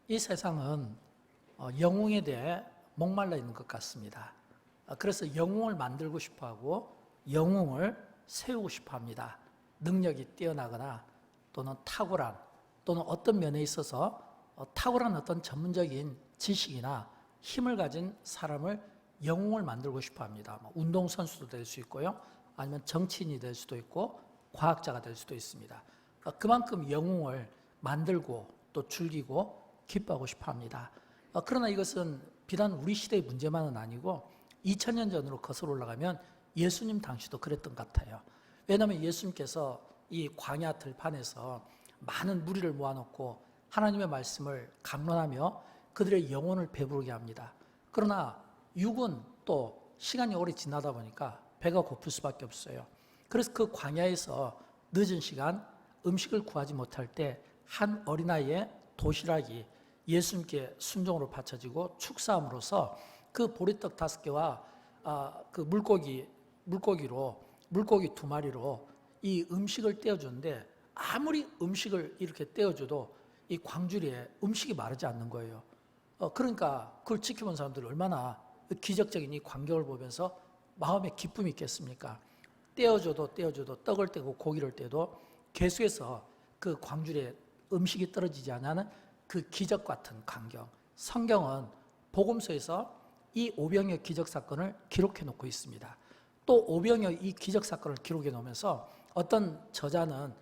이 세상은 영웅에 대해 목말라 있는 것 같습니다. 그래서 영웅을 만들고 싶어하고 영웅을 세우고 싶어합니다. 능력이 뛰어나거나 또는 탁월한 또는 어떤 면에 있어서 탁월한 어떤 전문적인 지식이나 힘을 가진 사람을 영웅을 만들고 싶어합니다. 운동선수도 될 수 있고요, 아니면 정치인이 될 수도 있고 과학자가 될 수도 있습니다. 그만큼 영웅을 만들고 또 즐기고 기뻐하고 싶어합니다. 그러나 이것은 비단 우리 시대의 문제만은 아니고 2000년 전으로 거슬러 올라가면 예수님 당시도 그랬던 것 같아요. 왜냐하면 예수님께서 이 광야 들판에서 많은 무리를 모아놓고 하나님의 말씀을 강론하며 그들의 영혼을 배부르게 합니다. 그러나 육은 또 시간이 오래 지나다 보니까 배가 고플 수밖에 없어요. 그래서 그 광야에서 늦은 시간 음식을 구하지 못할 때 한 어린아이의 도시락이 예수님께 순종으로 바쳐지고 축사함으로써 그 보리떡 5개와 그 물고기 2마리로 이 음식을 떼어주는데, 아무리 음식을 이렇게 떼어줘도 이 광주리에 음식이 마르지 않는 거예요. 그러니까 그걸 지켜본 사람들이 얼마나 기적적인 이 광경을 보면서 마음에 기쁨이 있겠습니까? 떼어줘도 떡을 떼고 고기를 떼도 계속해서 그 광주리에 음식이 떨어지지 않는 그 기적 같은 광경. 성경은 복음서에서 이 오병이어 기적 사건을 기록해 놓고 있습니다. 또 오병이어 이 기적 사건을 기록해 놓으면서 어떤 저자는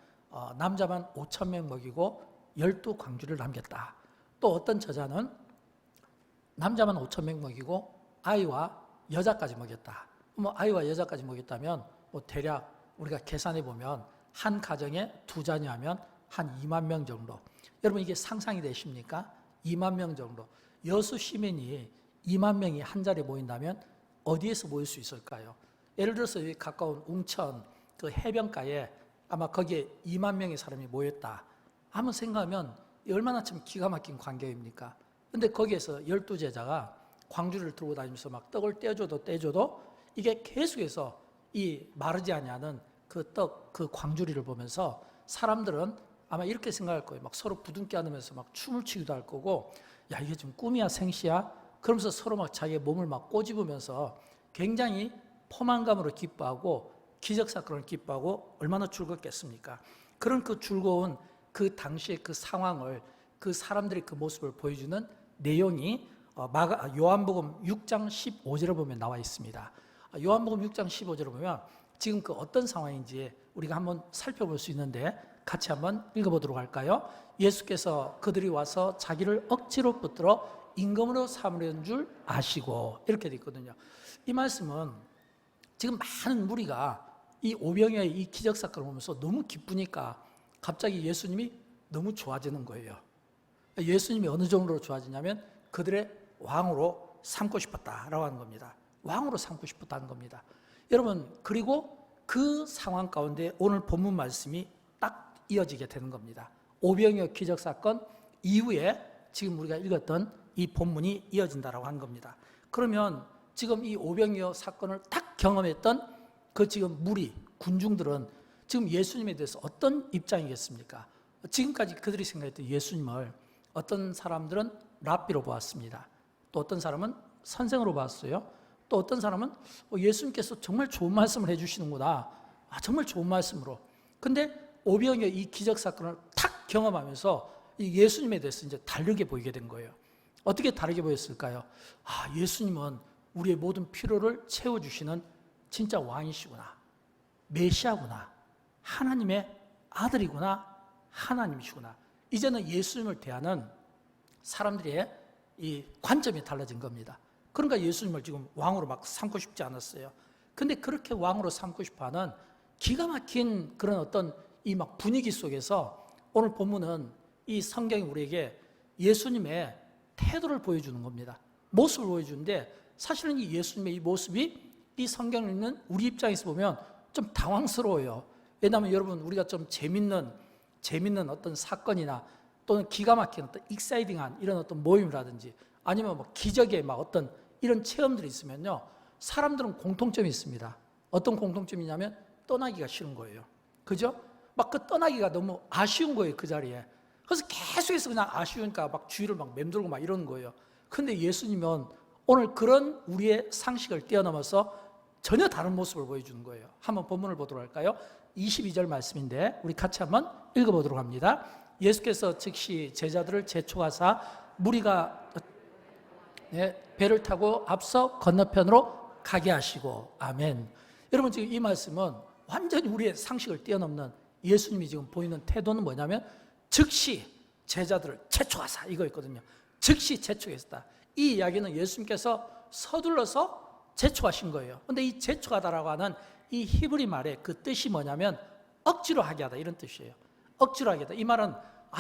남자만 5,000명 먹이고 12광주리를 남겼다. 또 어떤 저자는 남자만 5,000명 먹이고 아이와 여자까지 먹였다. 아이와 여자까지 먹였다면 대략 우리가 계산해 보면 한 가정에 2자녀하면 한 2만 명 정도. 여러분, 이게 상상이 되십니까? 2만 명 정도. 여수 시민이 2만 명이 한 자리에 모인다면 어디에서 모일 수 있을까요? 예를 들어서 여기 가까운 웅천 그 해변가에 아마 거기에 2만 명의 사람이 모였다. 한번 생각하면 얼마나 참 기가 막힌 광경입니까? 근데 거기에서 12제자가 광주를 들고 다니면서 막 떡을 떼줘도 이게 계속해서 이 마르지 아니하는 그 떡, 그 광주리를 보면서 사람들은 아마 이렇게 생각할 거예요. 막 서로 부둥켜 안으면서 막 춤을 추기도 할 거고, 야, 이게 좀 꿈이야 생시야? 그러면서 서로 막 자기의 몸을 막 꼬집으면서 굉장히 포만감으로 기뻐하고 기적 사건을 기뻐하고 얼마나 즐겁겠습니까? 그런 그 즐거운 그 당시의 그 상황을, 그 사람들의 그 모습을 보여주는 내용이 요한복음 6장 15절을 보면 나와 있습니다. 요한복음 6장 15절을 보면 지금 그 어떤 상황인지 우리가 한번 살펴볼 수 있는데 같이 한번 읽어보도록 할까요? 예수께서 그들이 와서 자기를 억지로 붙들어 임금으로 삼으려는 줄 아시고, 이렇게 돼 있거든요. 이 말씀은 지금 많은 무리가 이 오병이어의 이 기적 사건을 보면서 너무 기쁘니까 갑자기 예수님이 너무 좋아지는 거예요. 예수님이 어느 정도로 좋아지냐면 그들의 왕으로 삼고 싶었다라고 하는 겁니다. 왕으로 삼고 싶었다는 겁니다. 여러분, 그리고 그 상황 가운데 오늘 본문 말씀이 딱 이어지게 되는 겁니다. 오병이어 기적 사건 이후에 지금 우리가 읽었던 이 본문이 이어진다라고 하는 겁니다. 그러면 지금 이 오병이어 사건을 딱 경험했던 그 지금 무리, 군중들은 지금 예수님에 대해서 어떤 입장이겠습니까? 지금까지 그들이 생각했던 예수님을 어떤 사람들은 랍비로 보았습니다. 또 어떤 사람은 선생으로 봤어요. 또 어떤 사람은 예수님께서 정말 좋은 말씀을 해주시는구나. 정말 좋은 말씀으로. 근데 오병이어 이 기적 사건을 탁 경험하면서 이 예수님에 대해서 이제 다르게 보이게 된 거예요. 어떻게 다르게 보였을까요? 예수님은 우리의 모든 필요를 채워주시는 진짜 왕이시구나. 메시아구나. 하나님의 아들이구나. 하나님이시구나. 이제는 예수님을 대하는 사람들의 이 관점이 달라진 겁니다. 그러니까 예수님을 지금 왕으로 막 삼고 싶지 않았어요. 근데 그렇게 왕으로 삼고 싶어 하는 기가 막힌 그런 어떤 이 막 분위기 속에서 오늘 본문은 이 성경이 우리에게 예수님의 태도를 보여주는 겁니다. 모습을 보여주는데 사실은 이 예수님의 이 모습이 이 성경을 읽는 우리 입장에서 보면 좀 당황스러워요. 왜냐하면 여러분, 우리가 좀 재밌는 어떤 사건이나 또는 기가 막힌 어떤 익사이딩한 이런 어떤 모임이라든지 아니면 뭐 기적의 막 어떤 이런 체험들이 있으면요, 사람들은 공통점이 있습니다. 어떤 공통점이냐면 떠나기가 싫은 거예요. 그죠? 막 그 떠나기가 너무 아쉬운 거예요, 그 자리에. 그래서 계속해서 그냥 아쉬우니까 막 주위를 막 맴돌고 막 이러는 거예요. 근데 예수님은 오늘 그런 우리의 상식을 뛰어넘어서 전혀 다른 모습을 보여주는 거예요. 한번 본문을 보도록 할까요? 22절 말씀인데 우리 같이 한번 읽어보도록 합니다. 예수께서 즉시 제자들을 재촉하사 무리가 배를 타고 앞서 건너편으로 가게 하시고, 아멘. 여러분, 지금 이 말씀은 완전히 우리의 상식을 뛰어넘는 예수님이 지금 보이는 태도는 뭐냐면 즉시 제자들을 재촉하사, 이거 있거든요. 즉시 재촉했다. 이 이야기는 예수님께서 서둘러서 재촉하신 거예요. 근데 이 재촉하다라고 하는 이 히브리 말의 그 뜻이 뭐냐면 억지로 하게 하다, 이런 뜻이에요. 억지로 하게 하다. 이 말은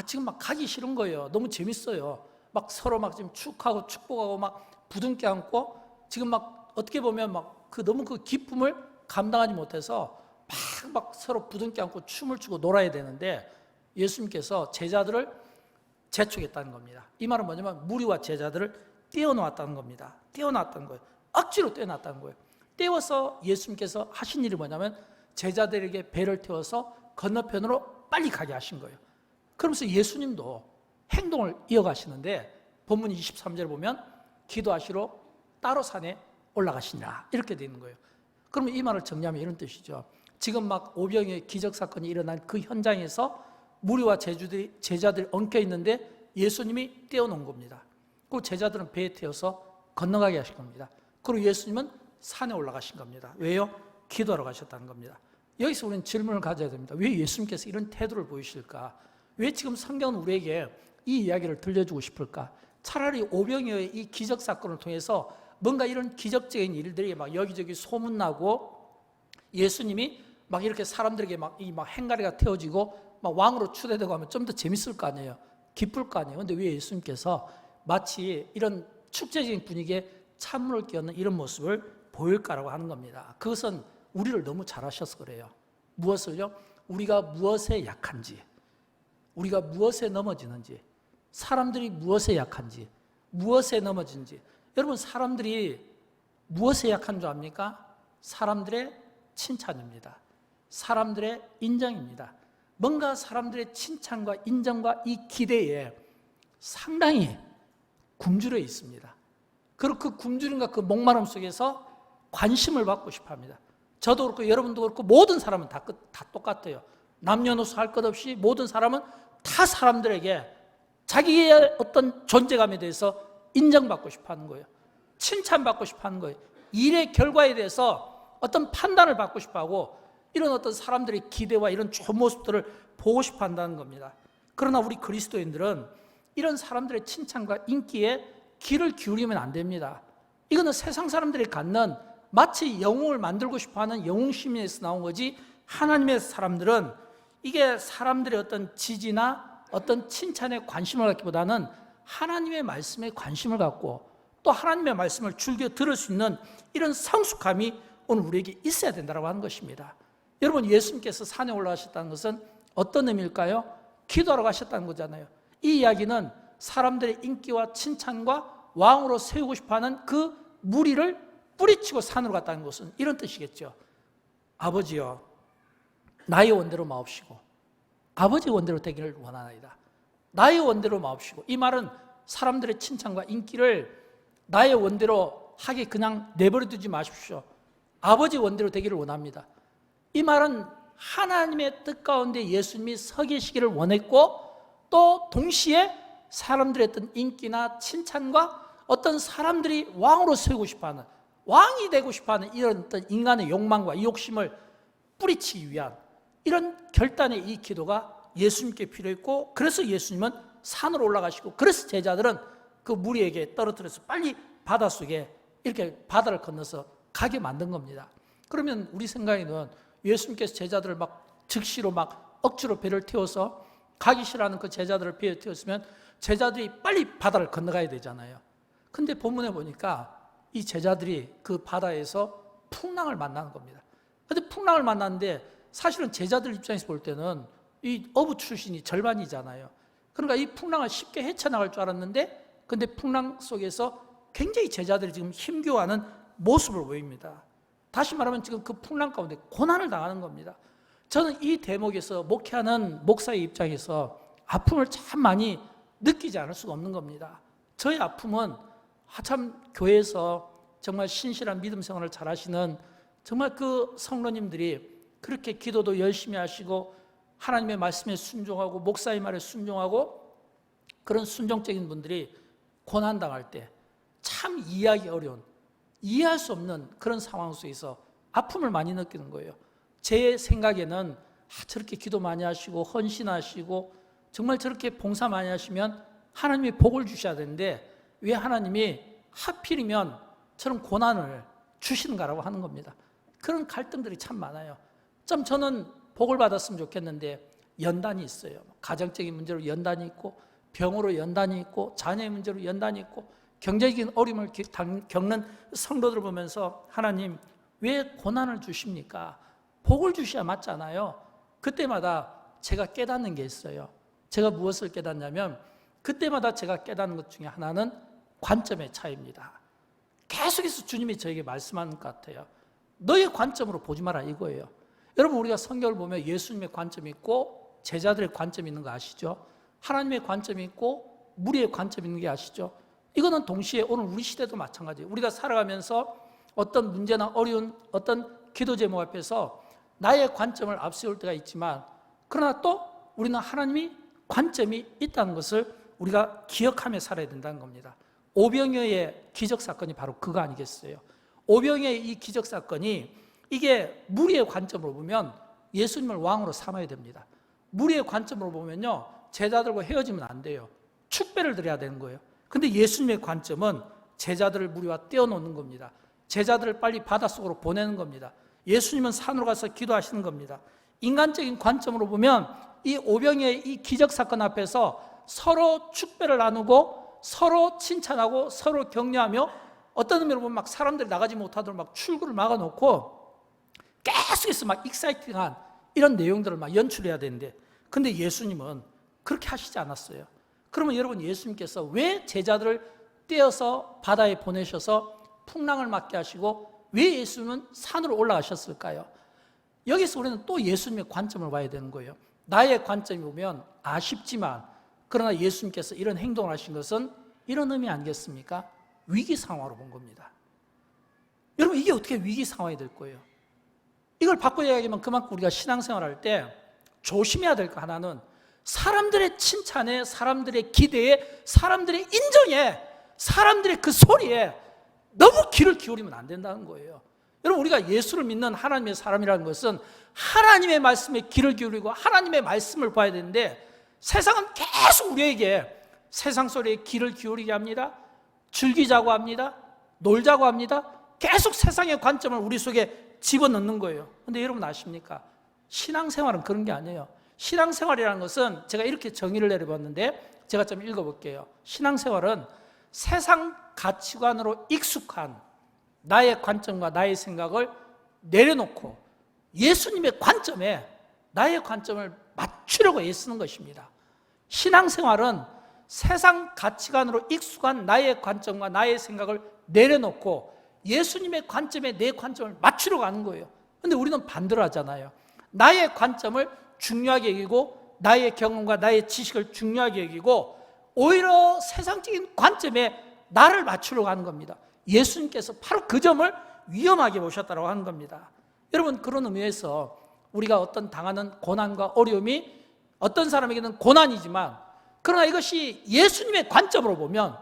지금 막 가기 싫은 거예요. 너무 재밌어요. 막 서로 막 지금 축하고 축복하고 막 부둥켜 안고 지금 막 어떻게 보면 막 너무 그 기쁨을 감당하지 못해서 막 서로 부둥켜 안고 춤을 추고 놀아야 되는데 예수님께서 제자들을 재촉했다는 겁니다. 이 말은 뭐냐면 무리와 제자들을 떼어놓았다는 겁니다. 떼어놨다는 거예요. 억지로 떼어놨다는 거예요. 떼어서 예수님께서 하신 일이 뭐냐면 제자들에게 배를 태워서 건너편으로 빨리 가게 하신 거예요. 그러면서 예수님도 행동을 이어가시는데 본문 23절에 보면 기도하시러 따로 산에 올라가시니라, 이렇게 되어 있는 거예요. 그러면 이 말을 정리하면 이런 뜻이죠. 지금 막 오병이의 기적사건이 일어난 그 현장에서 무리와 제자들이 엉켜 있는데 예수님이 떼어놓은 겁니다. 그리고 제자들은 배에 태워서 건너가게 하신 겁니다. 그리고 예수님은 산에 올라가신 겁니다. 왜요? 기도하러 가셨다는 겁니다. 여기서 우리는 질문을 가져야 됩니다. 왜 예수님께서 이런 태도를 보이실까? 왜 지금 성경은 우리에게 이 이야기를 들려주고 싶을까? 차라리 오병이어의 이 기적사건을 통해서 뭔가 이런 기적적인 일들이 막 여기저기 소문나고 예수님이 막 이렇게 사람들에게 막 행가리가 태워지고 막 왕으로 추대되고 하면 좀 더 재밌을 거 아니에요. 기쁠 거 아니에요. 근데 왜 예수님께서 마치 이런 축제적인 분위기에 찬물을 끼얹는 이런 모습을 보일까라고 하는 겁니다. 그것은 우리를 너무 잘 아셔서 그래요. 무엇을요? 우리가 무엇에 약한지, 우리가 무엇에 넘어지는지, 사람들이 무엇에 약한지, 무엇에 넘어진지. 여러분, 사람들이 무엇에 약한 줄 압니까? 사람들의 칭찬입니다. 사람들의 인정입니다. 뭔가 사람들의 칭찬과 인정과 이 기대에 상당히 굶주려 있습니다. 그리고 그 굶주림과 그 목마름 속에서 관심을 받고 싶어 합니다. 저도 그렇고 여러분도 그렇고 모든 사람은 다 똑같아요. 남녀노소 할 것 없이 모든 사람은 다 사람들에게 자기의 어떤 존재감에 대해서 인정받고 싶어 하는 거예요. 칭찬받고 싶어 하는 거예요. 일의 결과에 대해서 어떤 판단을 받고 싶어 하고 이런 어떤 사람들의 기대와 이런 좋은 모습들을 보고 싶어 한다는 겁니다. 그러나 우리 그리스도인들은 이런 사람들의 칭찬과 인기에 귀를 기울이면 안 됩니다. 이거는 세상 사람들이 갖는 마치 영웅을 만들고 싶어하는 영웅심에서 나온 거지, 하나님의 사람들은 이게 사람들의 어떤 지지나 어떤 칭찬에 관심을 갖기보다는 하나님의 말씀에 관심을 갖고 또 하나님의 말씀을 즐겨 들을 수 있는 이런 성숙함이 오늘 우리에게 있어야 된다고 하는 것입니다. 여러분, 예수님께서 산에 올라가셨다는 것은 어떤 의미일까요? 기도하러 가셨다는 거잖아요. 이 이야기는 사람들의 인기와 칭찬과 왕으로 세우고 싶어하는 그 무리를 뿌리치고 산으로 갔다는 것은 이런 뜻이겠죠. 아버지여, 나의 원대로 마옵시고 아버지의 원대로 되기를 원하나이다. 나의 원대로 마옵시고. 이 말은 사람들의 칭찬과 인기를 나의 원대로 하게 그냥 내버려 두지 마십시오. 아버지 원대로 되기를 원합니다. 이 말은 하나님의 뜻 가운데 예수님이 서 계시기를 원했고 또 동시에 사람들의 어떤 인기나 칭찬과 어떤 사람들이 왕으로 세우고 싶어하는, 왕이 되고 싶어하는 이런 어떤 인간의 욕망과 이 욕심을 뿌리치기 위한 이런 결단의 이 기도가 예수님께 필요했고, 그래서 예수님은 산으로 올라가시고 그래서 제자들은 그 무리에게 떨어뜨려서 빨리 바닷속에 이렇게 바다를 건너서 가게 만든 겁니다. 그러면 우리 생각에는 예수님께서 제자들을 막 즉시로 막 억지로 배를 태워서 가기 싫어하는 그 제자들을 배에 태웠으면 제자들이 빨리 바다를 건너가야 되잖아요. 근데 본문에 보니까 이 제자들이 그 바다에서 풍랑을 만나는 겁니다. 근데 풍랑을 만났는데 사실은 제자들 입장에서 볼 때는 이 어부 출신이 절반이잖아요. 그러니까 이 풍랑을 쉽게 헤쳐나갈 줄 알았는데 근데 풍랑 속에서 굉장히 제자들이 지금 힘겨워하는 모습을 보입니다. 다시 말하면 지금 그 풍랑 가운데 고난을 당하는 겁니다. 저는 이 대목에서 목회하는 목사의 입장에서 아픔을 참 많이 느끼지 않을 수가 없는 겁니다. 저의 아픔은 참 교회에서 정말 신실한 믿음 생활을 잘 하시는 정말 그 성도님들이 그렇게 기도도 열심히 하시고 하나님의 말씀에 순종하고 목사의 말에 순종하고 그런 순종적인 분들이 고난당할 때 참 이해하기 어려운, 이해할 수 없는 그런 상황 속에서 아픔을 많이 느끼는 거예요. 제 생각에는 저렇게 기도 많이 하시고 헌신하시고 정말 저렇게 봉사 많이 하시면 하나님이 복을 주셔야 되는데 왜 하나님이 하필이면 저런 고난을 주시는가라고 하는 겁니다. 그런 갈등들이 참 많아요. 좀 저는 복을 받았으면 좋겠는데 연단이 있어요. 가정적인 문제로 연단이 있고 병으로 연단이 있고 자녀의 문제로 연단이 있고 경제적인 어려움을 겪는 성도들을 보면서 하나님 왜 고난을 주십니까? 복을 주셔야 맞잖아요. 그때마다 제가 깨닫는 게 있어요. 제가 무엇을 깨닫냐면 그때마다 제가 깨닫는 것 중에 하나는 관점의 차이입니다. 계속해서 주님이 저에게 말씀하는 것 같아요. 너의 관점으로 보지 마라 이거예요. 여러분 우리가 성경을 보면 예수님의 관점이 있고 제자들의 관점이 있는 거 아시죠? 하나님의 관점이 있고 무리의 관점이 있는 게 아시죠? 이거는 동시에 오늘 우리 시대도 마찬가지예요. 우리가 살아가면서 어떤 문제나 어려운 어떤 기도 제목 앞에서 나의 관점을 앞세울 때가 있지만 그러나 또 우리는 하나님이 관점이 있다는 것을 우리가 기억하며 살아야 된다는 겁니다. 오병이어의 기적사건이 바로 그거 아니겠어요? 오병이어의 이 기적사건이 이게 무리의 관점으로 보면 예수님을 왕으로 삼아야 됩니다. 무리의 관점으로 보면요 제자들과 헤어지면 안 돼요. 축배를 드려야 되는 거예요. 근데 예수님의 관점은 제자들을 무리와 떼어놓는 겁니다. 제자들을 빨리 바닷속으로 보내는 겁니다. 예수님은 산으로 가서 기도하시는 겁니다. 인간적인 관점으로 보면 이 오병이어의 이 기적사건 앞에서 서로 축배를 나누고 서로 칭찬하고 서로 격려하며 어떤 의미로 보면 막 사람들이 나가지 못하도록 막 출구를 막아놓고 계속해서 막 익사이팅한 이런 내용들을 막 연출해야 되는데 근데 예수님은 그렇게 하시지 않았어요. 그러면 여러분 예수님께서 왜 제자들을 떼어서 바다에 보내셔서 풍랑을 맞게 하시고 왜 예수님은 산으로 올라가셨을까요? 여기서 우리는 또 예수님의 관점을 봐야 되는 거예요. 나의 관점이 보면 아쉽지만 그러나 예수님께서 이런 행동을 하신 것은 이런 의미 아니겠습니까? 위기 상황으로 본 겁니다. 여러분 이게 어떻게 위기 상황이 될 거예요? 이걸 바꿔 이야기하면 그만큼 우리가 신앙생활할 때 조심해야 될 거 하나는 사람들의 칭찬에 사람들의 기대에 사람들의 인정에 사람들의 그 소리에 너무 귀를 기울이면 안 된다는 거예요. 여러분 우리가 예수를 믿는 하나님의 사람이라는 것은 하나님의 말씀에 귀를 기울이고 하나님의 말씀을 봐야 되는데 세상은 계속 우리에게 세상 소리에 귀를 기울이게 합니다. 즐기자고 합니다. 놀자고 합니다. 계속 세상의 관점을 우리 속에 집어넣는 거예요. 그런데 여러분 아십니까? 신앙생활은 그런 게 아니에요. 신앙생활이라는 것은 제가 이렇게 정의를 내려봤는데 제가 좀 읽어볼게요. 신앙생활은 세상 가치관으로 익숙한 나의 관점과 나의 생각을 내려놓고 예수님의 관점에 나의 관점을 맞추려고 애쓰는 것입니다. 신앙생활은 세상 가치관으로 익숙한 나의 관점과 나의 생각을 내려놓고 예수님의 관점에 내 관점을 맞추려고 하는 거예요. 그런데 우리는 반대로 하잖아요. 나의 관점을 중요하게 여기고 나의 경험과 나의 지식을 중요하게 여기고 오히려 세상적인 관점에 나를 맞추려고 하는 겁니다. 예수님께서 바로 그 점을 위험하게 보셨다고 하는 겁니다. 여러분 그런 의미에서 우리가 어떤 당하는 고난과 어려움이 어떤 사람에게는 고난이지만 그러나 이것이 예수님의 관점으로 보면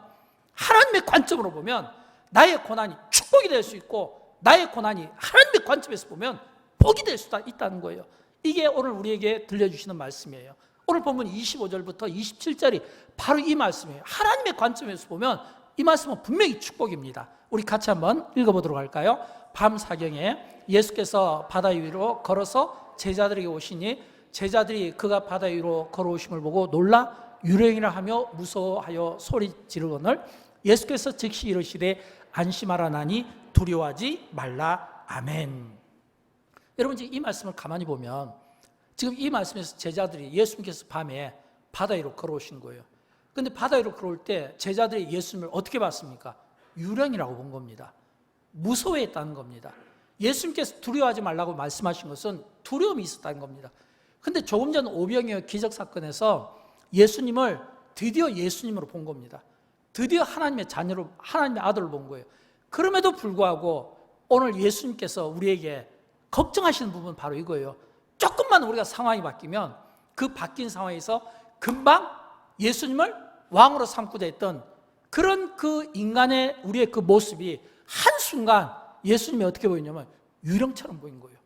하나님의 관점으로 보면 나의 고난이 축복이 될 수 있고 나의 고난이 하나님의 관점에서 보면 복이 될 수 있다는 거예요. 이게 오늘 우리에게 들려주시는 말씀이에요. 오늘 본문 25절부터 27절이 바로 이 말씀이에요. 하나님의 관점에서 보면 이 말씀은 분명히 축복입니다. 우리 같이 한번 읽어보도록 할까요? 밤 사경에 예수께서 바다 위로 걸어서 제자들에게 오시니 제자들이 그가 바다 위로 걸어오심을 보고 놀라 유령이라 하며 무서워하여 소리 지르거늘 예수께서 즉시 이르시되 안심하라 나니 두려워하지 말라. 아멘. 여러분 지금 이 말씀을 가만히 보면 지금 이 말씀에서 제자들이 예수님께서 밤에 바다 위로 걸어오신 거예요. 그런데 바다 위로 걸어올 때 제자들이 예수님을 어떻게 봤습니까? 유령이라고 본 겁니다. 무서워했다는 겁니다. 예수님께서 두려워하지 말라고 말씀하신 것은 두려움이 있었다는 겁니다. 그런데 조금 전 오병이어 기적사건에서 예수님을 드디어 예수님으로 본 겁니다. 드디어 하나님의 자녀로, 하나님의 아들을 본 거예요. 그럼에도 불구하고 오늘 예수님께서 우리에게 걱정하시는 부분은 바로 이거예요. 조금만 우리가 상황이 바뀌면 그 바뀐 상황에서 금방 예수님을 왕으로 삼고자 했던 그런 그 인간의 우리의 그 모습이 한순간 예수님이 어떻게 보이냐면 유령처럼 보인 거예요.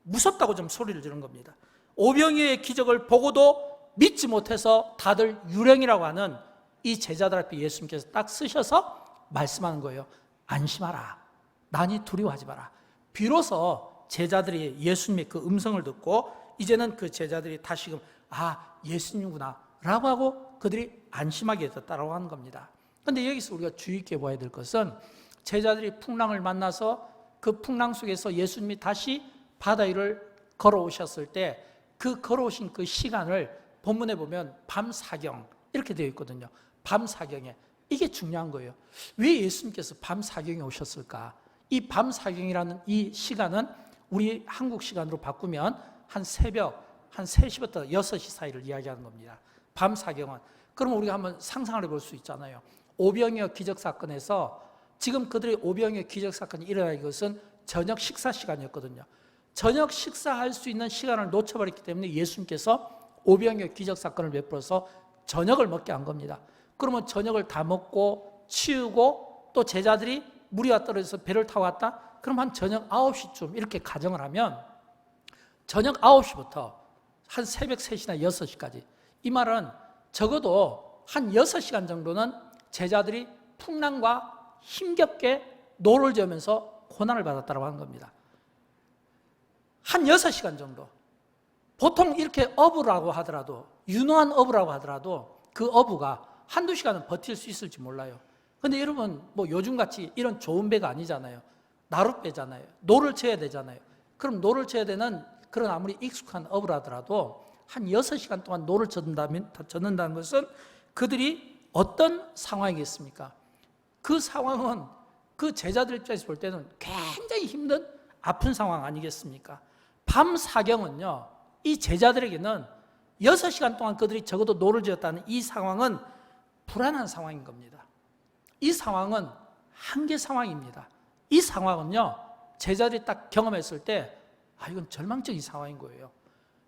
무섭다고 좀 소리를 지른 겁니다. 오병이어의 기적을 보고도 믿지 못해서 다들 유령이라고 하는 이 제자들 앞에 예수님께서 딱 쓰셔서 말씀하는 거예요. 안심하라. 난이 두려워하지 마라. 비로소 제자들이 예수님의 그 음성을 듣고 이제는 그 제자들이 다시금 예수님이구나 라고 하고 그들이 안심하게 됐다라고 하는 겁니다. 그런데 여기서 우리가 주의 있게 봐야 될 것은 제자들이 풍랑을 만나서 그 풍랑 속에서 예수님이 다시 바다 위를 걸어오셨을 때 그 걸어오신 그 시간을 본문에 보면 밤사경 이렇게 되어 있거든요. 밤사경에 이게 중요한 거예요. 왜 예수님께서 밤사경에 오셨을까? 이 밤사경이라는 이 시간은 우리 한국 시간으로 바꾸면 한 새벽 한 3시부터 6시 사이를 이야기하는 겁니다. 밤사경은. 그러면 우리가 한번 상상을 해볼 수 있잖아요. 오병이어 기적사건에서 지금 그들의 오병이어 기적사건이 일어난 것은 저녁 식사 시간이었거든요. 저녁 식사할 수 있는 시간을 놓쳐버렸기 때문에 예수님께서 오병이어 기적사건을 베풀어서 저녁을 먹게 한 겁니다. 그러면 저녁을 다 먹고 치우고 또 제자들이 무리가 떨어져서 배를 타고 왔다? 그럼 한 저녁 9시쯤 이렇게 가정을 하면 저녁 9시부터 한 새벽 3시나 6시까지 이 말은 적어도 한 6시간 정도는 제자들이 풍랑과 힘겹게 노를 저으면서 고난을 받았다고 하는 겁니다. 한 6시간 정도. 보통 이렇게 어부라고 하더라도 유능한 어부라고 하더라도 그 어부가 한두 시간은 버틸 수 있을지 몰라요. 근데 여러분 뭐 요즘같이 이런 좋은 배가 아니잖아요. 나룻배잖아요. 노를 쳐야 되잖아요. 그럼 노를 쳐야 되는 그런 아무리 익숙한 어부라더라도 한 6시간 동안 노를 젓는다는 것은 그들이 어떤 상황이겠습니까? 그 상황은 그 제자들 입장에서 볼 때는 굉장히 힘든 아픈 상황 아니겠습니까? 밤사경은요, 이 제자들에게는 6시간 동안 그들이 적어도 노를 지었다는 이 상황은 불안한 상황인 겁니다. 이 상황은 한계 상황입니다. 이 상황은요, 제자들이 딱 경험했을 때 이건 절망적인 상황인 거예요.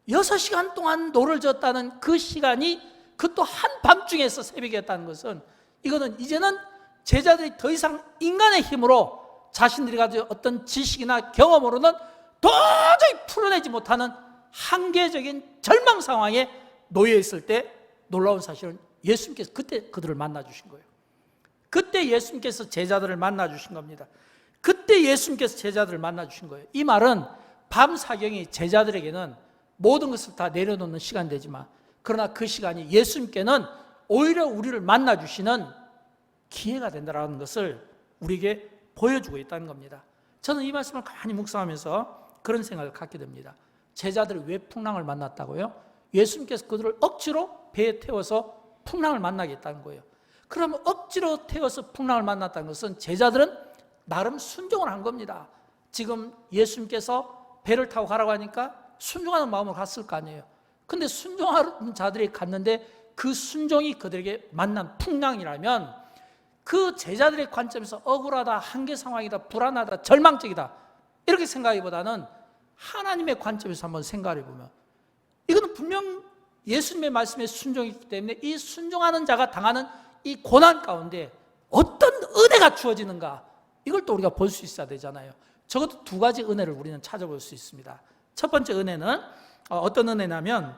6시간 동안 노를 졌다는 그 시간이 그것도 한밤중에서 새벽이었다는 것은 이거는 이제는 제자들이 더 이상 인간의 힘으로 자신들이 가진 어떤 지식이나 경험으로는 도저히 풀어내지 못하는 한계적인 절망 상황에 놓여 있을 때 놀라운 사실은 예수님께서 그때 그들을 만나 주신 거예요. 그때 예수님께서 제자들을 만나 주신 겁니다. 그때 예수님께서 제자들을 만나 주신 거예요. 이 말은 밤사경이 제자들에게는 모든 것을 다 내려놓는 시간 되지만 그러나 그 시간이 예수님께는 오히려 우리를 만나 주시는 기회가 된다는 것을 우리에게 보여주고 있다는 겁니다. 저는 이 말씀을 가만히 묵상하면서 그런 생각을 갖게 됩니다. 제자들이 왜 풍랑을 만났다고요? 예수님께서 그들을 억지로 배에 태워서 풍랑을 만나겠다는 거예요. 그러면 억지로 태워서 풍랑을 만났다는 것은 제자들은 나름 순종을 한 겁니다. 지금 예수님께서 배를 타고 가라고 하니까 순종하는 마음으로 갔을 거 아니에요. 근데 순종하는 자들이 갔는데 그 순종이 그들에게 만난 풍랑이라면 그 제자들의 관점에서 억울하다, 한계 상황이다, 불안하다, 절망적이다 이렇게 생각하기보다는 하나님의 관점에서 한번 생각해 보면 이거는 분명 예수님의 말씀에 순종이기 때문에 이 순종하는 자가 당하는 이 고난 가운데 어떤 은혜가 주어지는가 이걸 또 우리가 볼 수 있어야 되잖아요. 적어도 두 가지 은혜를 우리는 찾아볼 수 있습니다. 첫 번째 은혜는 어떤 은혜냐면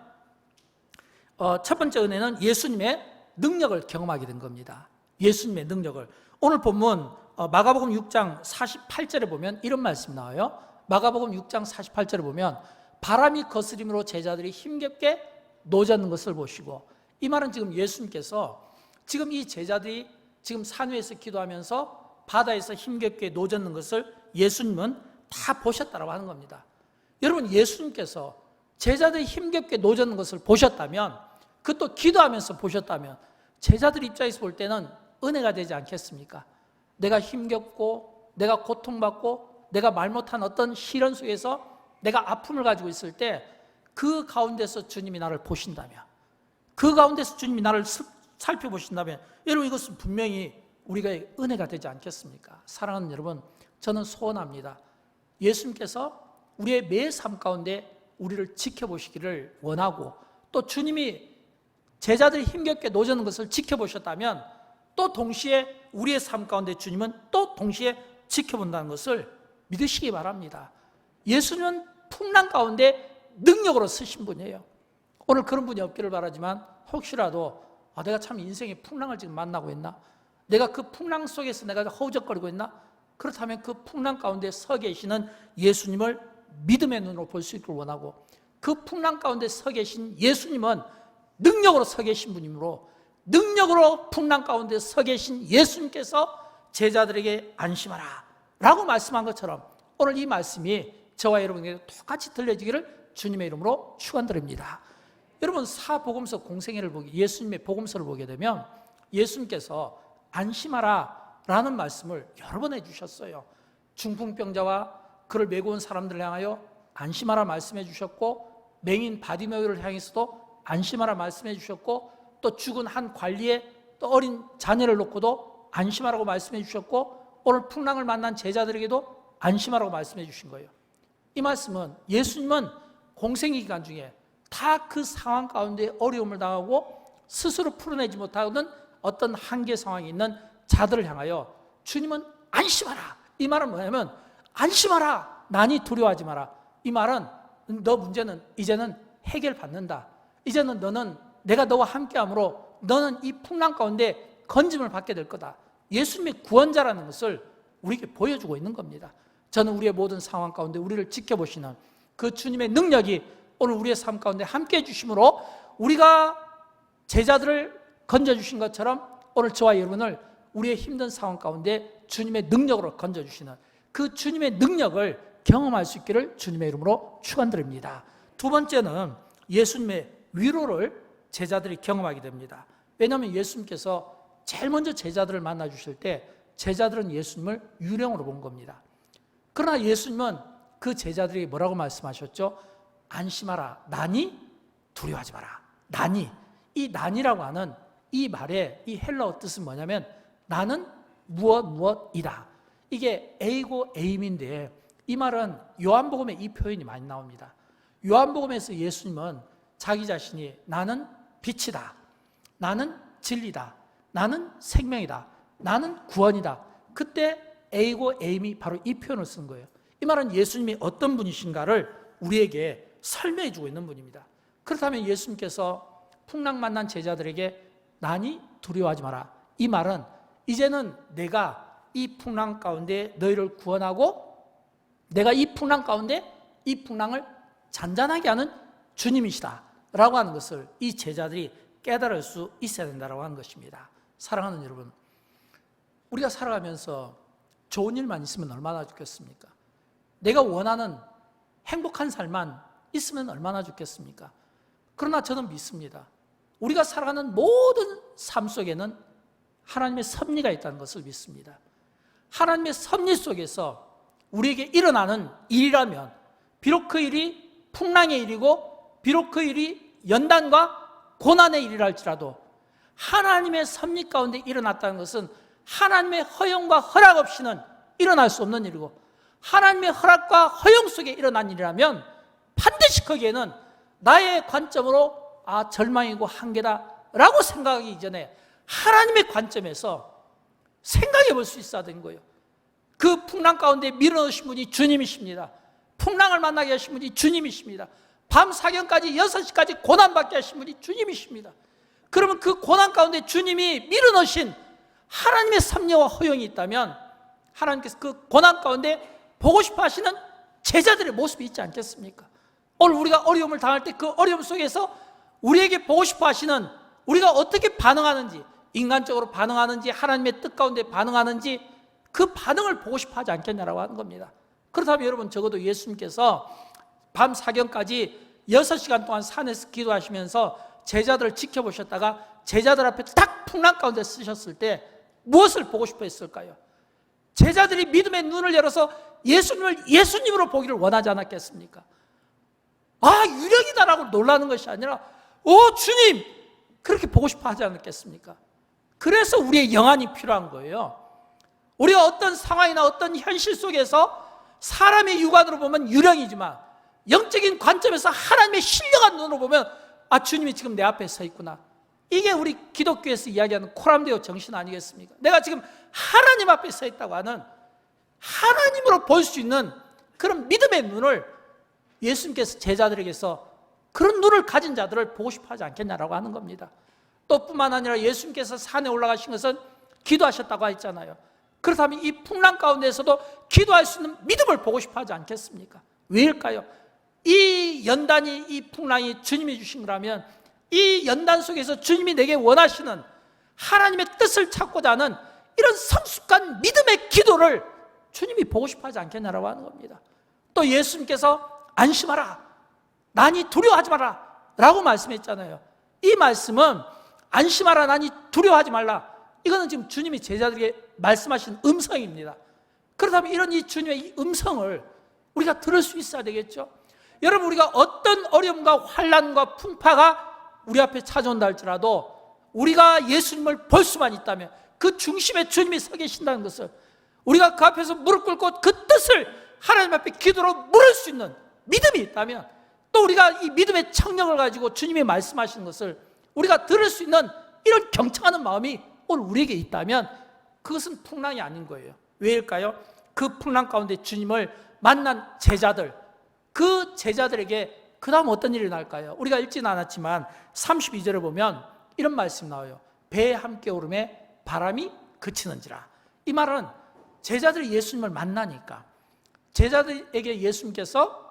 첫 번째 은혜는 예수님의 능력을 경험하게 된 겁니다. 예수님의 능력을. 오늘 본문 마가복음 6장 48절에 보면 이런 말씀이 나와요. 마가복음 6장 48절에 보면 바람이 거스림으로 제자들이 힘겹게 노젓는 것을 보시고 이 말은 지금 예수님께서 지금 이 제자들이 지금 산 위에서 기도하면서 바다에서 힘겹게 노젓는 것을 예수님은 다 보셨다고 하는 겁니다. 여러분 예수님께서 제자들이 힘겹게 노젓는 것을 보셨다면 그것도 기도하면서 보셨다면 제자들 입장에서 볼 때는 은혜가 되지 않겠습니까? 내가 힘겹고 내가 고통받고 내가 말 못한 어떤 시련 속에서 내가 아픔을 가지고 있을 때 그 가운데서 주님이 나를 보신다면 그 가운데서 주님이 나를 살펴보신다면 여러분 이것은 분명히 우리가 은혜가 되지 않겠습니까? 사랑하는 여러분, 저는 소원합니다. 예수님께서 우리의 매 삶 가운데 우리를 지켜보시기를 원하고, 또 주님이 제자들이 힘겹게 노젓는 것을 지켜보셨다면 또 동시에 우리의 삶 가운데 주님은 또 동시에 지켜본다는 것을 믿으시기 바랍니다. 예수님은 풍랑 가운데 능력으로 쓰신 분이에요. 오늘 그런 분이 없기를 바라지만 혹시라도 내가 참 인생의 풍랑을 지금 만나고 있나? 내가 그 풍랑 속에서 내가 허우적거리고 있나? 그렇다면 그 풍랑 가운데 서 계시는 예수님을 믿음의 눈으로 볼 수 있기를 원하고, 그 풍랑 가운데 서 계신 예수님은 능력으로 서 계신 분이므로 능력으로 풍랑 가운데 서 계신 예수님께서 제자들에게 안심하라 라고 말씀한 것처럼 오늘 이 말씀이 저와 여러분에게 똑같이 들려지기를 주님의 이름으로 축원드립니다. 여러분, 사복음서 공생애를 보기, 예수님의 복음서를 보게 되면 예수님께서 안심하라 라는 말씀을 여러 번 해주셨어요. 중풍병자와 그를 메고 온 사람들을 향하여 안심하라 말씀해 주셨고, 맹인 바디메오를 향해서도 안심하라 말씀해 주셨고, 또 죽은 한 관리의 또 어린 자녀를 놓고도 안심하라고 말씀해 주셨고, 오늘 풍랑을 만난 제자들에게도 안심하라고 말씀해 주신 거예요. 이 말씀은 예수님은 공생의 기간 중에 다 그 상황 가운데 어려움을 당하고 스스로 풀어내지 못하는 어떤 한계 상황이 있는 자들을 향하여 주님은 안심하라. 이 말은 뭐냐면 안심하라. 난이 두려워하지 마라. 이 말은 너 문제는 이제는 해결받는다. 이제는 너는 내가 너와 함께함으로 너는 이 풍랑 가운데 건짐을 받게 될 거다. 예수님의 구원자라는 것을 우리에게 보여주고 있는 겁니다. 저는 우리의 모든 상황 가운데 우리를 지켜보시는 그 주님의 능력이 오늘 우리의 삶 가운데 함께해 주심으로 우리가 제자들을 건져주신 것처럼 오늘 저와 여러분을 우리의 힘든 상황 가운데 주님의 능력으로 건져주시는 그 주님의 능력을 경험할 수 있기를 주님의 이름으로 축원드립니다. 두 번째는 예수님의 위로를 제자들이 경험하게 됩니다. 왜냐하면 예수님께서 제일 먼저 제자들을 만나 주실 때 제자들은 예수님을 유령으로 본 겁니다. 그러나 예수님은 그 제자들이 뭐라고 말씀하셨죠? 안심하라. 난이 두려워하지 마라. 난이. 이 난이라고 하는 이 말의 이 헬라어 뜻은 뭐냐면 나는 무엇이다. 이게 에이고 에임인데 이 말은 요한복음에 이 표현이 많이 나옵니다. 요한복음에서 예수님은 자기 자신이 나는 빛이다. 나는 진리다. 나는 생명이다. 나는 구원이다. 그때 에이고 에임이 바로 이 표현을 쓴 거예요. 이 말은 예수님이 어떤 분이신가를 우리에게 설명해 주고 있는 분입니다. 그렇다면 예수님께서 풍랑 만난 제자들에게 난이 두려워하지 마라. 이 말은 이제는 내가 이 풍랑 가운데 너희를 구원하고 내가 이 풍랑 가운데 이 풍랑을 잔잔하게 하는 주님이시다 라고 하는 것을 이 제자들이 깨달을 수 있어야 된다고 하는 것입니다. 사랑하는 여러분, 우리가 살아가면서 좋은 일만 있으면 얼마나 좋겠습니까? 내가 원하는 행복한 삶만 있으면 얼마나 좋겠습니까? 그러나 저는 믿습니다. 우리가 살아가는 모든 삶 속에는 하나님의 섭리가 있다는 것을 믿습니다. 하나님의 섭리 속에서 우리에게 일어나는 일이라면 비록 그 일이 풍랑의 일이고 비록 그 일이 연단과 고난의 일이라 할지라도 하나님의 섭리 가운데 일어났다는 것은 하나님의 허용과 허락 없이는 일어날 수 없는 일이고 하나님의 허락과 허용 속에 일어난 일이라면 반드시 거기에는 나의 관점으로 절망이고 한계다 라고 생각하기 이전에 하나님의 관점에서 생각해 볼 수 있어야 되는 거예요. 그 풍랑 가운데 밀어넣으신 분이 주님이십니다. 풍랑을 만나게 하신 분이 주님이십니다. 밤 사경까지 6시까지 고난받게 하신 분이 주님이십니다. 그러면 그 고난 가운데 주님이 밀어넣으신 하나님의 섭리와 허용이 있다면 하나님께서 그 고난 가운데 보고 싶어 하시는 제자들의 모습이 있지 않겠습니까? 오늘 우리가 어려움을 당할 때 그 어려움 속에서 우리에게 보고 싶어 하시는 우리가 어떻게 반응하는지, 인간적으로 반응하는지 하나님의 뜻 가운데 반응하는지 그 반응을 보고 싶어 하지 않겠냐라고 하는 겁니다. 그렇다면 여러분, 적어도 예수님께서 밤 사경까지 6시간 동안 산에서 기도하시면서 제자들을 지켜보셨다가 제자들 앞에 딱 풍랑 가운데 쓰셨을 때 무엇을 보고 싶어 했을까요? 제자들이 믿음의 눈을 열어서 예수님을 예수님으로 보기를 원하지 않았겠습니까? 유령이다라고 놀라는 것이 아니라 주님, 그렇게 보고 싶어 하지 않겠습니까? 그래서 우리의 영안이 필요한 거예요. 우리가 어떤 상황이나 어떤 현실 속에서 사람의 육안으로 보면 유령이지만 영적인 관점에서 하나님의 신령한 눈으로 보면 주님이 지금 내 앞에 서 있구나. 이게 우리 기독교에서 이야기하는 코람데오 정신 아니겠습니까? 내가 지금 하나님 앞에 서 있다고 하는, 하나님으로 볼 수 있는 그런 믿음의 눈을 예수님께서 제자들에게서 그런 눈을 가진 자들을 보고 싶어 하지 않겠냐라고 하는 겁니다. 또 뿐만 아니라 예수님께서 산에 올라가신 것은 기도하셨다고 했잖아요. 그렇다면 이 풍랑 가운데서도 기도할 수 있는 믿음을 보고 싶어 하지 않겠습니까? 왜일까요? 이 연단이, 이 풍랑이 주님이 주신 거라면 이 연단 속에서 주님이 내게 원하시는 하나님의 뜻을 찾고자 하는 이런 성숙한 믿음의 기도를 주님이 보고 싶어 하지 않겠냐라고 하는 겁니다. 또 예수님께서 안심하라, 난이 두려워하지 마라 라고 말씀했잖아요. 이 말씀은 안심하라, 난이 두려워하지 말라, 이거는 지금 주님이 제자들에게 말씀하신 음성입니다. 그렇다면 이런 이 주님의 이 음성을 우리가 들을 수 있어야 되겠죠. 여러분, 우리가 어떤 어려움과 환난과 풍파가 우리 앞에 찾아온다 할지라도 우리가 예수님을 볼 수만 있다면, 그 중심에 주님이 서 계신다는 것을, 우리가 그 앞에서 무릎 꿇고 그 뜻을 하나님 앞에 기도로 물을 수 있는 믿음이 있다면, 또 우리가 이 믿음의 청력을 가지고 주님이 말씀하시는 것을 우리가 들을 수 있는 이런 경청하는 마음이 오늘 우리에게 있다면 그것은 풍랑이 아닌 거예요. 왜일까요? 그 풍랑 가운데 주님을 만난 제자들, 그 제자들에게 그 다음 어떤 일이 날까요? 우리가 읽지는 않았지만 32절에 보면 이런 말씀이 나와요. 배에 함께 오름에 바람이 그치는지라. 이 말은 제자들이 예수님을 만나니까 제자들에게 예수님께서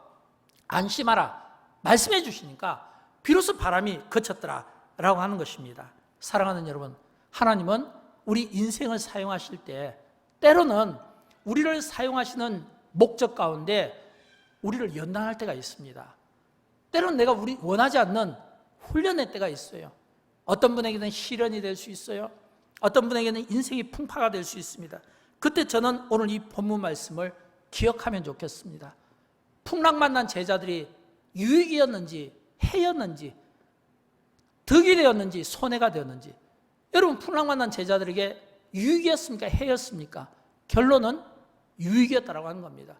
안심하라 말씀해 주시니까 비로소 바람이 그쳤더라 라고 하는 것입니다. 사랑하는 여러분, 하나님은 우리 인생을 사용하실 때 때로는 우리를 사용하시는 목적 가운데 우리를 연단할 때가 있습니다. 때로는 내가 우리 원하지 않는 훈련의 때가 있어요. 어떤 분에게는 시련이 될 수 있어요. 어떤 분에게는 인생의 풍파가 될 수 있습니다. 그때 저는 오늘 이 본문 말씀을 기억하면 좋겠습니다. 풍랑 만난 제자들이 유익이었는지 해였는지 득이 되었는지 손해가 되었는지, 여러분 풍랑 만난 제자들에게 유익이었습니까? 해였습니까? 결론은 유익이었다라고 하는 겁니다.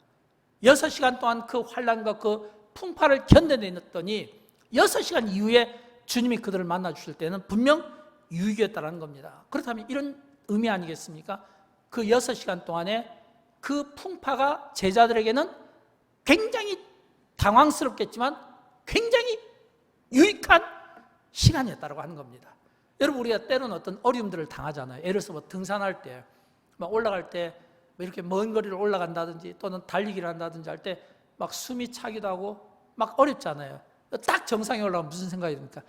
6시간 동안 그 환난과 그 풍파를 견뎌냈더니 6시간 이후에 주님이 그들을 만나 주실 때는 분명 유익이었다라는 겁니다. 그렇다면 이런 의미 아니겠습니까? 그 6시간 동안에 그 풍파가 제자들에게는 굉장히 당황스럽겠지만 굉장히 유익한 시간이었다고 하는 겁니다. 여러분, 우리가 때로는 어떤 어려움들을 당하잖아요. 예를 들어서 등산할 때, 올라갈 때 이렇게 먼 거리를 올라간다든지 또는 달리기를 한다든지 할 때 막 숨이 차기도 하고 막 어렵잖아요. 딱 정상에 올라가면 무슨 생각이 듭니까?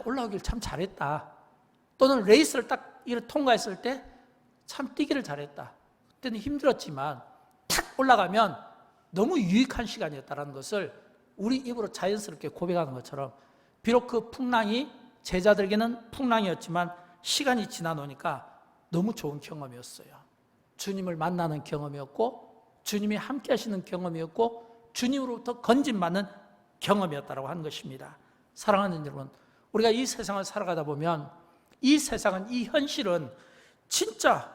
올라오길 참 잘했다. 또는 레이스를 딱 이렇게 통과했을 때 참 뛰기를 잘했다. 그때는 힘들었지만 탁 올라가면 너무 유익한 시간이었다는 것을 우리 입으로 자연스럽게 고백하는 것처럼, 비록 그 풍랑이 제자들에게는 풍랑이었지만 시간이 지나 놓으니까 너무 좋은 경험이었어요. 주님을 만나는 경험이었고 주님이 함께 하시는 경험이었고 주님으로부터 건진받는 경험이었다고 하는 것입니다. 사랑하는 여러분, 우리가 이 세상을 살아가다 보면 이 세상은, 이 현실은 진짜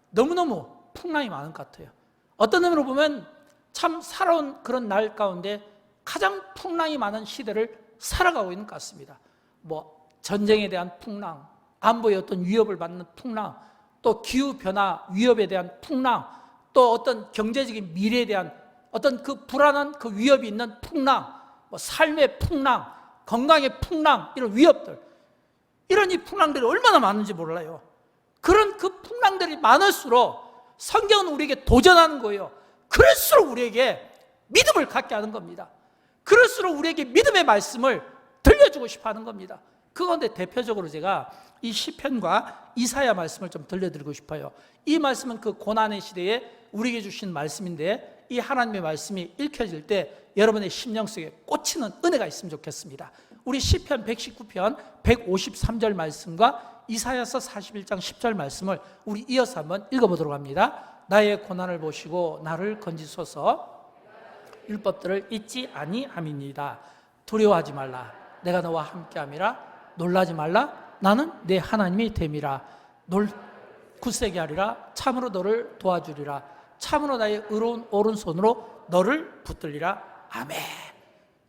너무너무 풍랑이 많은 것 같아요. 어떤 의미로 보면 참 살아온 그런 날 가운데 가장 풍랑이 많은 시대를 살아가고 있는 것 같습니다. 전쟁에 대한 풍랑, 안보의 어떤 위협을 받는 풍랑, 또 기후변화 위협에 대한 풍랑, 또 어떤 경제적인 미래에 대한 어떤 그 불안한 그 위협이 있는 풍랑, 삶의 풍랑, 건강의 풍랑, 이런 위협들, 이런 이 풍랑들이 얼마나 많은지 몰라요. 그런 그 풍랑들이 많을수록 성경은 우리에게 도전하는 거예요. 그럴수록 우리에게 믿음을 갖게 하는 겁니다. 그럴수록 우리에게 믿음의 말씀을 들려주고 싶어 하는 겁니다. 그 가운데 대표적으로 제가 이 시편과 이사야 말씀을 좀 들려드리고 싶어요. 이 말씀은 그 고난의 시대에 우리에게 주신 말씀인데, 이 하나님의 말씀이 읽혀질 때 여러분의 심령 속에 꽂히는 은혜가 있으면 좋겠습니다. 우리 시편 119편 153절 말씀과 이사야서 41장 10절 말씀을 우리 이어서 한번 읽어보도록 합니다. 나의 고난을 보시고 나를 건지소서, 율법들을 잊지 아니함이니이다. 두려워하지 말라, 내가 너와 함께함이라. 놀라지 말라. 나는 내 하나님이 됨이라. 굳세게 하리라. 참으로 너를 도와주리라. 참으로 나의 의로운 오른손으로 너를 붙들리라. 아멘.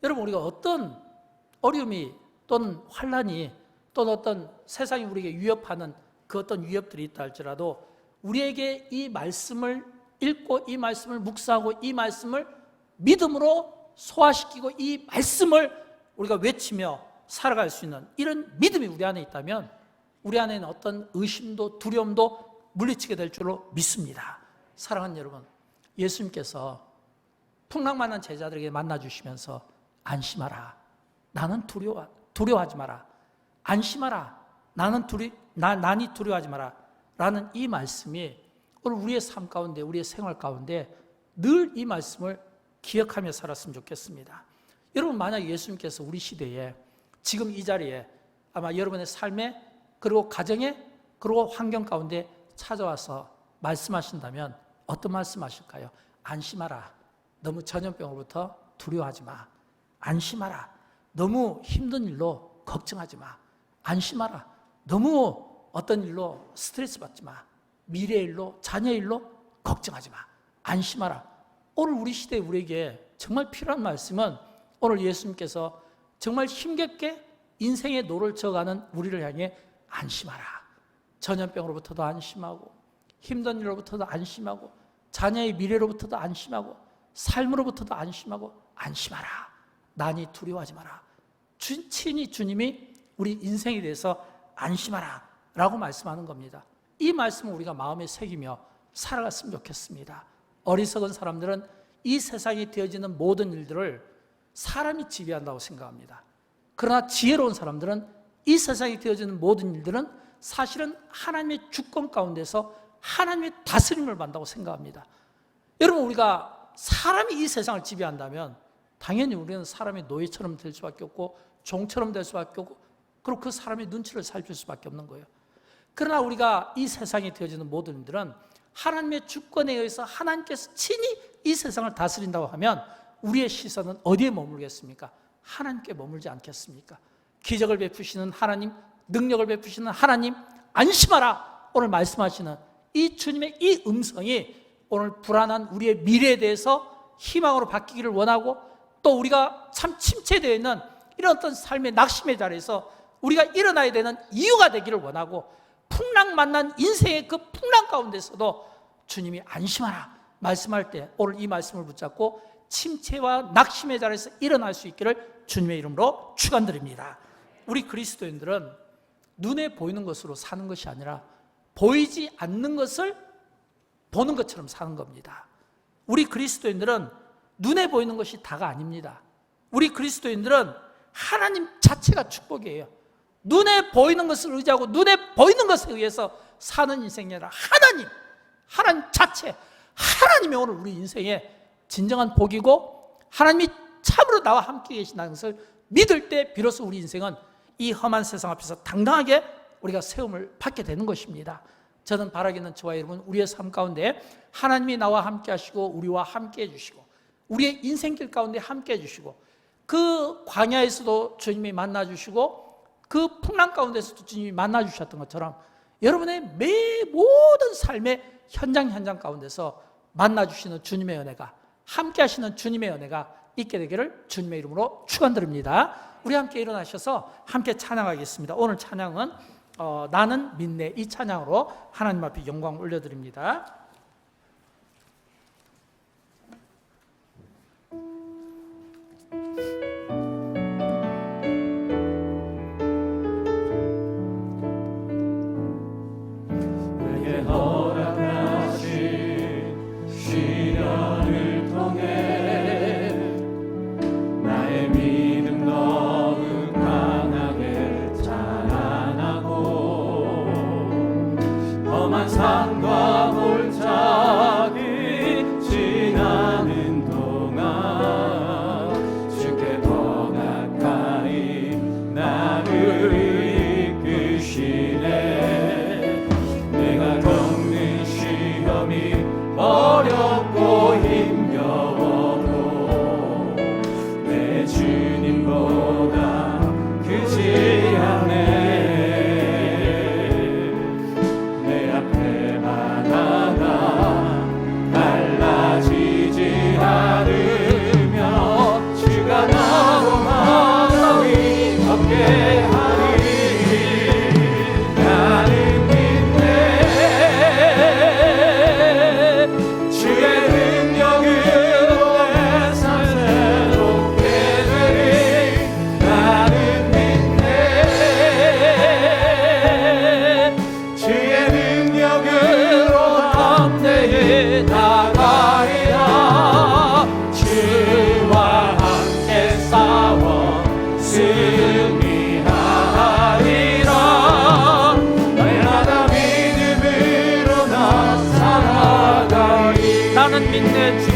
여러분, 우리가 어떤 어려움이 또는 환난이 또는 어떤 세상이 우리에게 위협하는 그 어떤 위협들이 있다 할지라도 우리에게 이 말씀을 읽고 이 말씀을 묵상하고 이 말씀을 믿음으로 소화시키고 이 말씀을 우리가 외치며 살아갈 수 있는 이런 믿음이 우리 안에 있다면 우리 안에는 어떤 의심도 두려움도 물리치게 될 줄로 믿습니다. 사랑하는 여러분, 예수님께서 풍랑만한 제자들에게 만나주시면서 안심하라. 나는 두려워하지 마라. 안심하라. 난이 두려워하지 마라. 라는 이 말씀이 오늘 우리의 삶 가운데, 우리의 생활 가운데 늘 이 말씀을 기억하며 살았으면 좋겠습니다. 여러분, 만약 예수님께서 우리 시대에 지금 이 자리에 아마 여러분의 삶에 그리고 가정에 그리고 환경 가운데 찾아와서 말씀하신다면 어떤 말씀하실까요? 안심하라. 너무 전염병으로부터 두려워하지 마. 안심하라. 너무 힘든 일로 걱정하지 마. 안심하라. 너무 어떤 일로 스트레스 받지 마. 미래 일로, 자녀 일로 걱정하지 마. 안심하라. 오늘 우리 시대에 우리에게 정말 필요한 말씀은 오늘 예수님께서 정말 힘겹게 인생의 노를 져가는 우리를 향해 안심하라. 전염병으로부터도 안심하고 힘든 일로부터도 안심하고 자녀의 미래로부터도 안심하고 삶으로부터도 안심하고 안심하라. 난이 두려워하지 마라. 친히 주님이 우리 인생에 대해서 안심하라 라고 말씀하는 겁니다. 이 말씀을 우리가 마음에 새기며 살아갔으면 좋겠습니다. 어리석은 사람들은 이 세상에 되어지는 모든 일들을 사람이 지배한다고 생각합니다. 그러나 지혜로운 사람들은 이 세상에 되어지는 모든 일들은 사실은 하나님의 주권 가운데서 하나님의 다스림을 받는다고 생각합니다. 여러분, 우리가 사람이 이 세상을 지배한다면 당연히 우리는 사람의 노예처럼 될 수밖에 없고 종처럼 될 수밖에 없고 그리고 그 사람의 눈치를 살필 수밖에 없는 거예요. 그러나 우리가 이 세상에 되어지는 모든 일들은 하나님의 주권에 의해서 하나님께서 친히 이 세상을 다스린다고 하면 우리의 시선은 어디에 머물겠습니까? 하나님께 머물지 않겠습니까? 기적을 베푸시는 하나님, 능력을 베푸시는 하나님, 안심하라. 오늘 말씀하시는 이 주님의 이 음성이 오늘 불안한 우리의 미래에 대해서 희망으로 바뀌기를 원하고 또 우리가 참 침체되어 있는 이런 어떤 삶의 낙심의 자리에서 우리가 일어나야 되는 이유가 되기를 원하고 풍랑 만난 인생의 그 풍랑 가운데서도 주님이 안심하라 말씀할 때 오늘 이 말씀을 붙잡고 침체와 낙심의 자리에서 일어날 수 있기를 주님의 이름으로 축원드립니다. 우리 그리스도인들은 눈에 보이는 것으로 사는 것이 아니라 보이지 않는 것을 보는 것처럼 사는 겁니다. 우리 그리스도인들은 눈에 보이는 것이 다가 아닙니다. 우리 그리스도인들은 하나님 자체가 축복이에요. 눈에 보이는 것을 의지하고 눈에 보이는 것에 의해서 사는 인생이 아니라 하나님 자체, 하나님이 오늘 우리 인생의 진정한 복이고 하나님이 참으로 나와 함께 계신다는 것을 믿을 때 비로소 우리 인생은 이 험한 세상 앞에서 당당하게 우리가 세움을 받게 되는 것입니다. 저는 바라기는 저와 여러분 우리의 삶 가운데 하나님이 나와 함께 하시고 우리와 함께 해주시고 우리의 인생길 가운데 함께 해주시고 그 광야에서도 주님이 만나주시고 그 풍랑 가운데서도 주님이 만나주셨던 것처럼 여러분의 모든 삶의 현장 가운데서 만나주시는 주님의 은혜가 함께 하시는 주님의 은혜가 있게 되기를 주님의 이름으로 축원드립니다. 우리 함께 일어나셔서 함께 찬양하겠습니다. 오늘 찬양은 나는 믿네 이 찬양으로 하나님 앞에 영광 올려드립니다. 산과 골짜기 지나는 동안 주께 더 가까이 나를 이끄시네. 내가 내 주